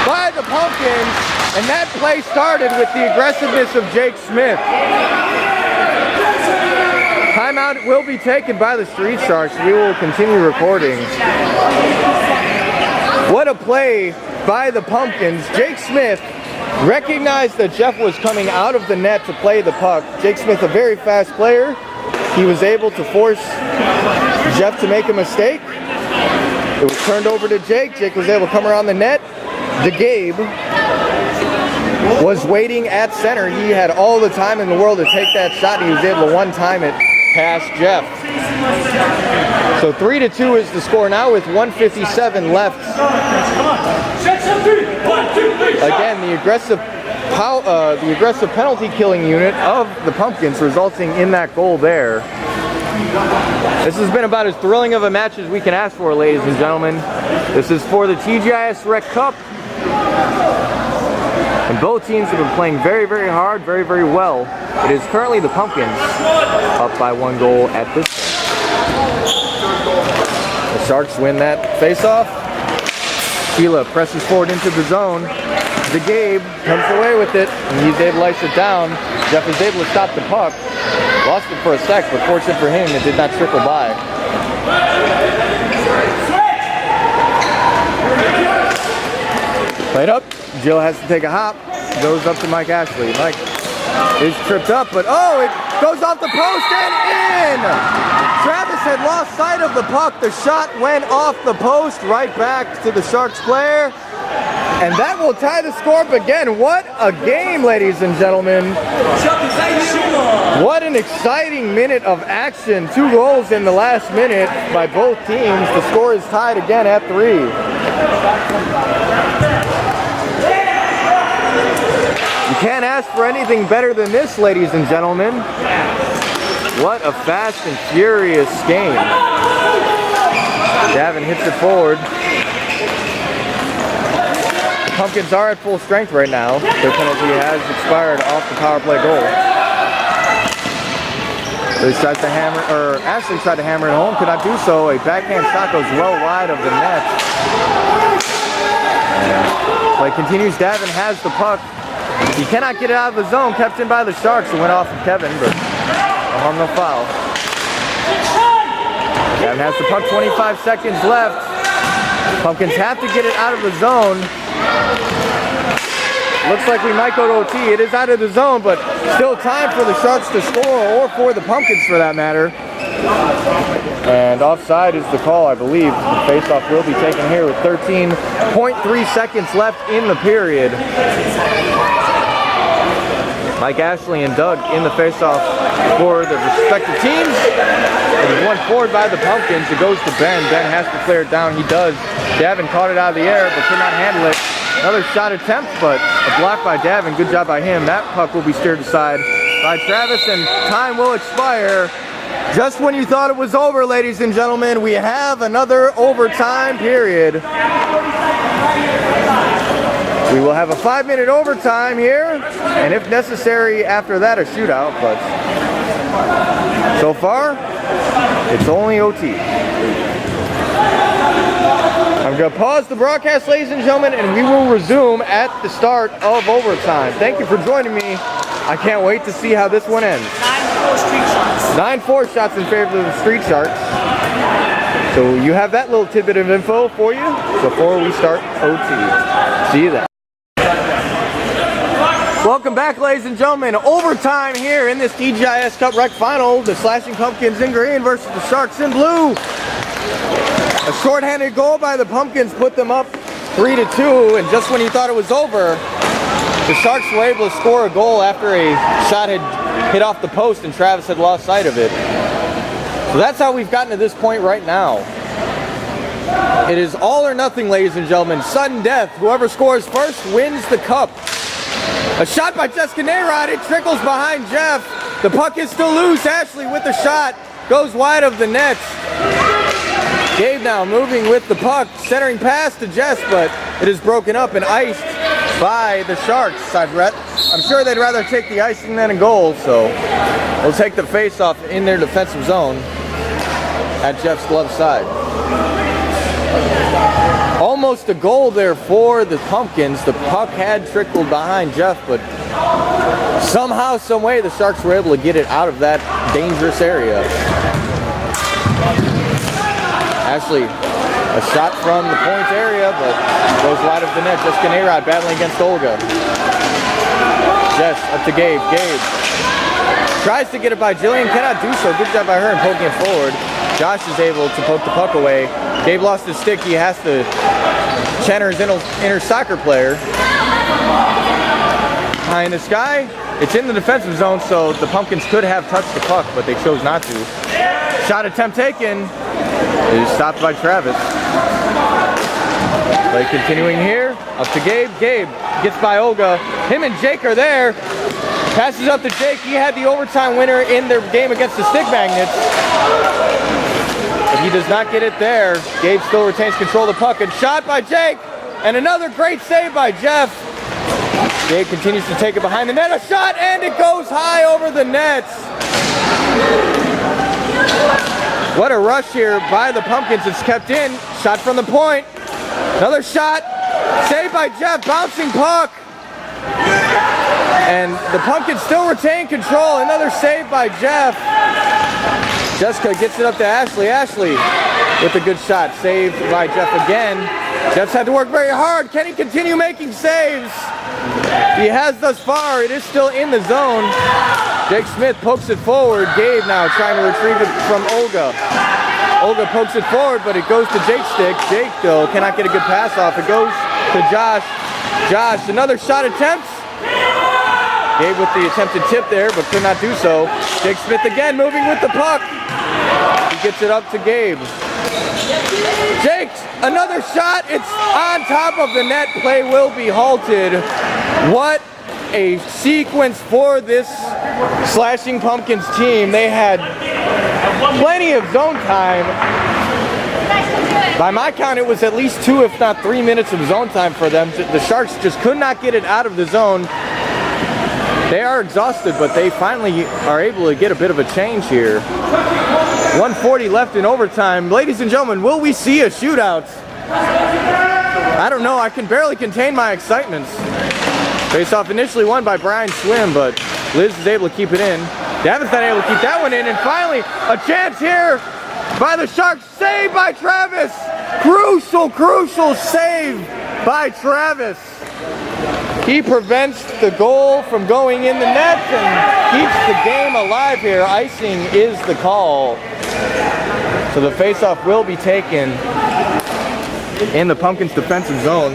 A: by the Pumpkins. And that play started with the aggressiveness of Jake Smith. Timeout will be taken by the Streetsharks. We will continue recording. What a play by the Pumpkins. Jake Smith recognized that Jeff was coming out of the net to play the puck. Jake Smith, a very fast player. He was able to force Jeff to make a mistake. It was turned over to Jake. Jake was able to come around the net. DeGabe was waiting at center. He had all the time in the world to take that shot, and he was able to one-time it past Jeff. So 3-2 is the score now with 1:57 left. Again, the aggressive penalty killing unit of the Pumpkins resulting in that goal there. This has been about as thrilling of a match as we can ask for, ladies and gentlemen. This is for the TGIS Rec Cup. And both teams have been playing very, very hard, very, very well. It is currently the Pumpkins up by 1 goal at this point. The Sharks win that face-off. Sheila presses forward into the zone. DeGabe comes away with it, and he's able to ice it down. Jeff is able to stop the puck. Lost it for a sec, but fortunate for him, it did not trickle by. Played up. Jill has to take a hop. Goes up to Mike Ashley. Mike is tripped up, but oh, it goes off the post and in! Travis had lost sight of the puck. The shot went off the post, right back to the Sharks player. And that will tie the score up again. What a game, ladies and gentlemen. What an exciting minute of action. 2 goals in the last minute by both teams. The score is tied again at 3. You can't ask for anything better than this, ladies and gentlemen. What a fast and furious game. Davin hits it forward. The Pumpkins are at full strength right now. Their penalty has expired off the power play goal. So he tries to hammer, or Ashley tried to hammer it home, could not do so. A backhand shot goes well wide of the net. And play continues. Davin has the puck. He cannot get it out of the zone, kept in by the Sharks. It went off of Kevin, but no harm, no foul. Kevin has the puck, 25 seconds left. Pumpkins have to get it out of the zone. Looks like we might go to OT. It is out of the zone, but still time for the Sharks to score, or for the Pumpkins for that matter. And offside is the call, I believe. The faceoff will be taken here with 13.3 seconds left in the period. Mike Ashley and Doug in the faceoff for the respective teams. It is won forward by the Pumpkins. It goes to Ben. Ben has to clear it down. He does. Davin caught it out of the air, but could not handle it. Another shot attempt, but a block by Davin. Good job by him. That puck will be steered aside by Travis, and time will expire. Just when you thought it was over, ladies and gentlemen, we have another overtime period. We will have a 5-minute overtime here, and if necessary, after that, a shootout, but so far, it's only OT. I'm going to pause the broadcast, ladies and gentlemen, and we will resume at the start of overtime. Thank you for joining me. I can't wait to see how this one ends. 9-4 shots in favor of the Streetsharks. So you have that little tidbit of info for you before we start OT. See you then. Welcome back, ladies and gentlemen. Overtime here in this TGIS Cup Rec Final. The Slashing Pumpkins in green versus the Sharks in blue. A shorthanded goal by the Pumpkins put them up 3-2, and just when you thought it was over, the Sharks were able to score a goal after a shot had hit off the post and Travis had lost sight of it. So that's how we've gotten to this point right now. It is all or nothing, ladies and gentlemen. Sudden death. Whoever scores first wins the cup. A shot by Jessica Nayrod. It trickles behind Jeff. The puck is still loose. Ashley with the shot. Goes wide of the net. Gabe now moving with the puck, centering pass to Jess, but it is broken up and iced by the Sharks. I'm sure they'd rather take the icing than a goal, so they'll take the face-off in their defensive zone at Jeff's glove side. Almost a goal there for the Pumpkins. The puck had trickled behind Jeff, but somehow, some way, the Sharks were able to get it out of that dangerous area. Ashley, a shot from the point area, but goes wide of the net. Jessica Nayrod battling against Olga. Jess up to Gabe. Gabe tries to get it by Jillian, cannot do so. Good job by her in poking it forward. Josh is able to poke the puck away. Gabe lost his stick. He has to channel his inner soccer player. High in the sky. It's in the defensive zone, so the Pumpkins could have touched the puck, but they chose not to. Shot attempt taken. It is stopped by Travis. Play continuing here. Up to Gabe. Gabe gets by Olga. Him and Jake are there. Passes up to Jake. He had the overtime winner in their game against the Stick Magnets. But he does not get it there. Gabe still retains control of the puck. And shot by Jake. And another great save by Jeff. Gabe continues to take it behind the net. A shot, and it goes high over the nets. What a rush here by the Pumpkins. It's kept in. Shot from the point. Another shot. Saved by Jeff. Bouncing puck. And the Pumpkins still retain control. Another save by Jeff. Jessica gets it up to Ashley. Ashley with a good shot. Saved by Jeff again. Jeff's had to work very hard. Can he continue making saves? He has thus far. It is still in the zone. Jake Smith pokes it forward. Gabe now trying to retrieve it from Olga. Olga pokes it forward, but it goes to Jake's stick. Jake, though, cannot get a good pass off. It goes to Josh. Josh, another shot attempt. Gabe with the attempted tip there, but could not do so. Jake Smith again moving with the puck. He gets it up to Gabe. Jake, another shot. It's on top of the net. Play will be halted. What a sequence for this Slashing Pumpkins team. They had plenty of zone time. By my count, it was at least 2, if not 3 minutes of zone time for them. The Sharks just could not get it out of the zone. They are exhausted, but they finally are able to get a bit of a change here. 1:40 left in overtime. Ladies and gentlemen, will we see a shootout? I don't know. I can barely contain my excitement. Face-off initially won by Brian Swim, but Liz is able to keep it in. Davin's not able to keep that one in, and finally a chance here by the Sharks. Save by Travis. Crucial save by Travis. He prevents the goal from going in the net and keeps the game alive here. Icing is the call. So the face-off will be taken in the Pumpkins defensive zone.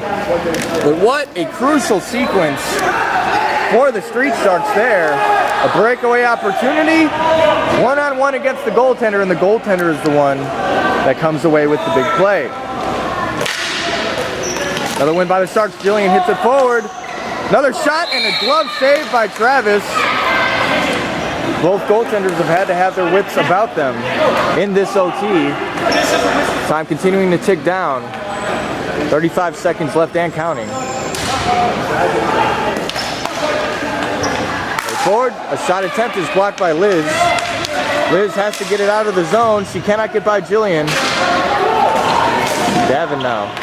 A: But what a crucial sequence for the Streetsharks there. A breakaway opportunity, one-on-one against the goaltender, and the goaltender is the one that comes away with the big play. Another win by the Sharks. Jillian hits it forward. Another shot and a glove save by Travis. Both goaltenders have had to have their wits about them in this OT. Time continuing to tick down. 35 seconds left and counting. Forward, a shot attempt is blocked by Liz. Liz has to get it out of the zone. She cannot get by Jillian. Davin now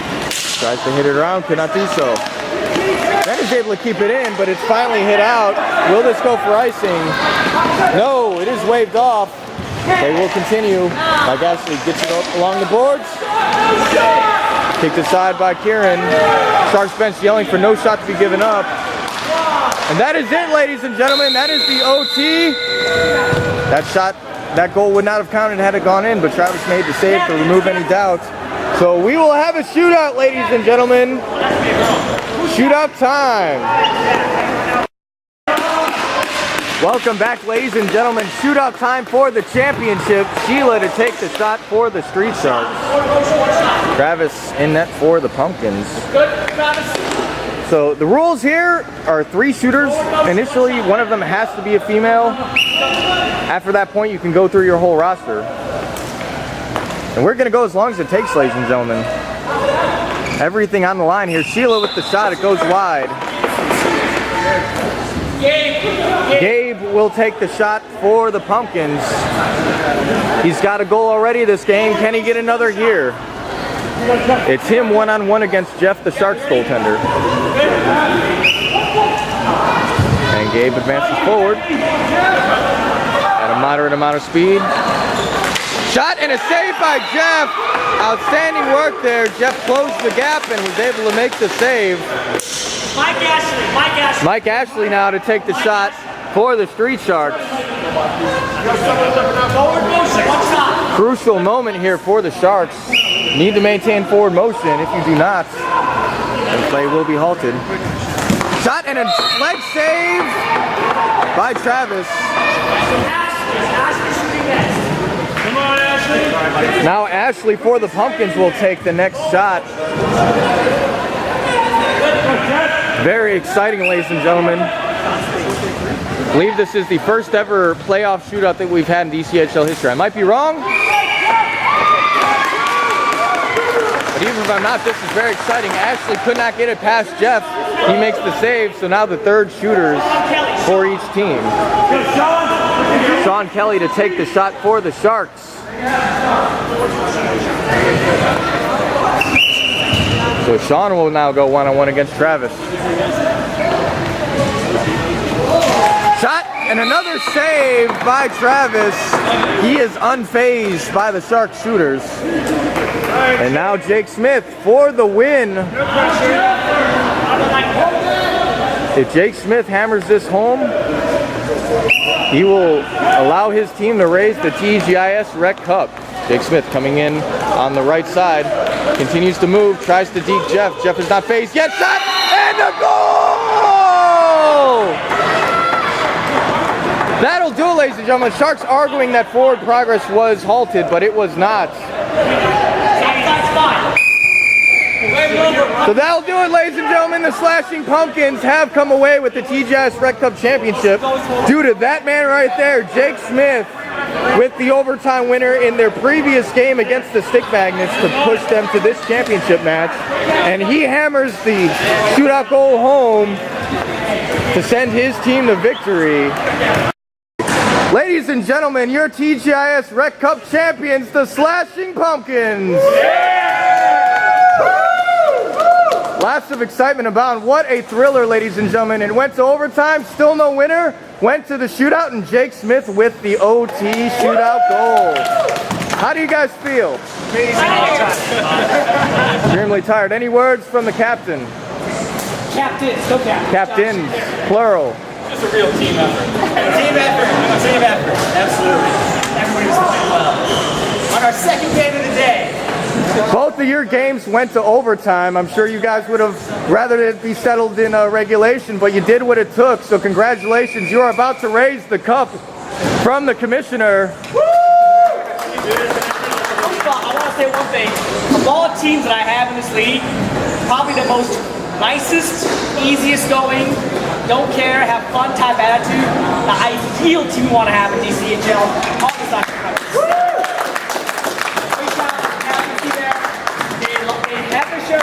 A: tries to hit it around, could not do so. Ben is able to keep it in, but it's finally hit out. Will this go for icing? No, it is waved off. They will continue. Mike Ashley gets it along the boards. Kicked aside by Kieran. Sharks bench yelling for no shot to be given up. And that is it, ladies and gentlemen. That is the OT. That shot, that goal would not have counted had it gone in, but Travis made the save to remove any doubt. So we will have a shootout, ladies and gentlemen. Shootout time. Welcome back, ladies and gentlemen. Shootout time for the championship. Sheila to take the shot for the Streetsharks. Travis in net for the Pumpkins. So the rules here are 3 shooters. Initially, one of them has to be a female. After that point, you can go through your whole roster. And And we're gonna go as long as it takes, ladies and gentlemen. Everything on the line here. Sheila with the shot, it goes wide. Gabe will take the shot for the Pumpkins. He's got a goal already this game. Can he get another here? It's him one-on-one against Jeff, the Sharks goaltender. And Gabe advances forward at a moderate amount of speed. Shot and a save by Jeff. Outstanding work there. Jeff closed the gap and was able to make the save. Mike Ashley now to take the shot for the Streetsharks. Crucial moment here for the Sharks. Need to maintain forward motion. If you do not, the play will be halted. Shot and a leg save by Travis. Now Ashley for the Pumpkins will take the next shot. Very exciting, ladies and gentlemen. I believe this is the first ever playoff shootout that we've had in DCHL history. I might be wrong, but even if I'm not, this is very exciting. Ashley could not get it past Jeff. He makes the save, so now the third shooters for each team. Sean Kelly to take the shot for the Sharks. So Sean will now go one-on-one against Travis. Shot and another save by Travis. He is unfazed by the Sharks shooters. And now Jake Smith for the win. If Jake Smith hammers this home, he will allow his team to raise the TGIS Rec Cup. Jake Smith coming in on the right side, continues to move, tries to deke Jeff. Jeff is not phased yet. Shot and a goal! That'll do it, ladies and gentlemen. Sharks arguing that forward progress was halted, but it was not. So that'll do it, ladies and gentlemen. The Slashing Pumpkins have come away with the TGIS Rec Cup Championship due to that man right there, Jake Smith, with the overtime winner in their previous game against the Stick Magnets to push them to this championship match. And he hammers the shootout goal home to send his team to victory. Ladies and gentlemen, your TGIS Rec Cup champions, the Slashing Pumpkins. Lots of excitement abound. What a thriller, ladies and gentlemen. It went to overtime, still no winner. Went to the shootout, and Jake Smith with the OT shootout goal. How do you guys feel? Extremely tired. Any words from the captain?
B: Captains, go captain.
A: Captains, plural.
B: Just a real team effort. Team effort. Team effort. Absolutely. Everybody's playing well. On our second game of the day.
A: Both of your games went to overtime. I'm sure you guys would have rather it be settled in regulation, but you did what it took, so congratulations. You are about to raise the cup from the commissioner.
B: Woo! I want to say one thing. Of all the teams that I have in this league, probably the most nicest, easiest going, don't care, have fun type attitude, the ideal team you want to have in DCHL. All the Streetsharks.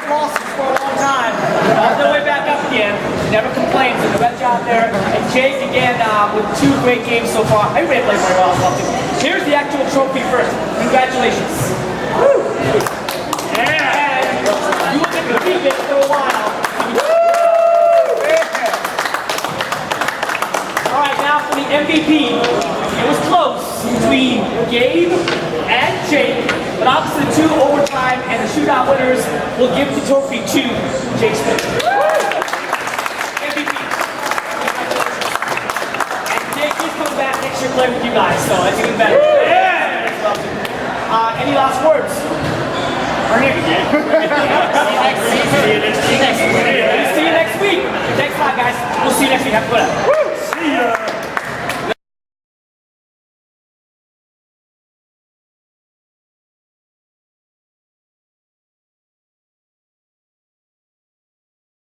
B: Losses for a long time, on their way back up again, never complained, so the best job there. And Jake again with 2 great games so far. Everybody played very well as well too. Here's the actual trophy first. Congratulations. Woo! Yeah. And you will get to keep it for a while. Woo! Alright, now for the MVP. It was close between Gabe and Jake, but obviously the 2 overtime and the shootout winners will give the trophy to Jake Smith. MVP. And Jake is coming back next year playing with you guys, so that's even better. Yeah! Any last words? See you next week. Thanks a lot, guys. We'll see you next week. Have a good one.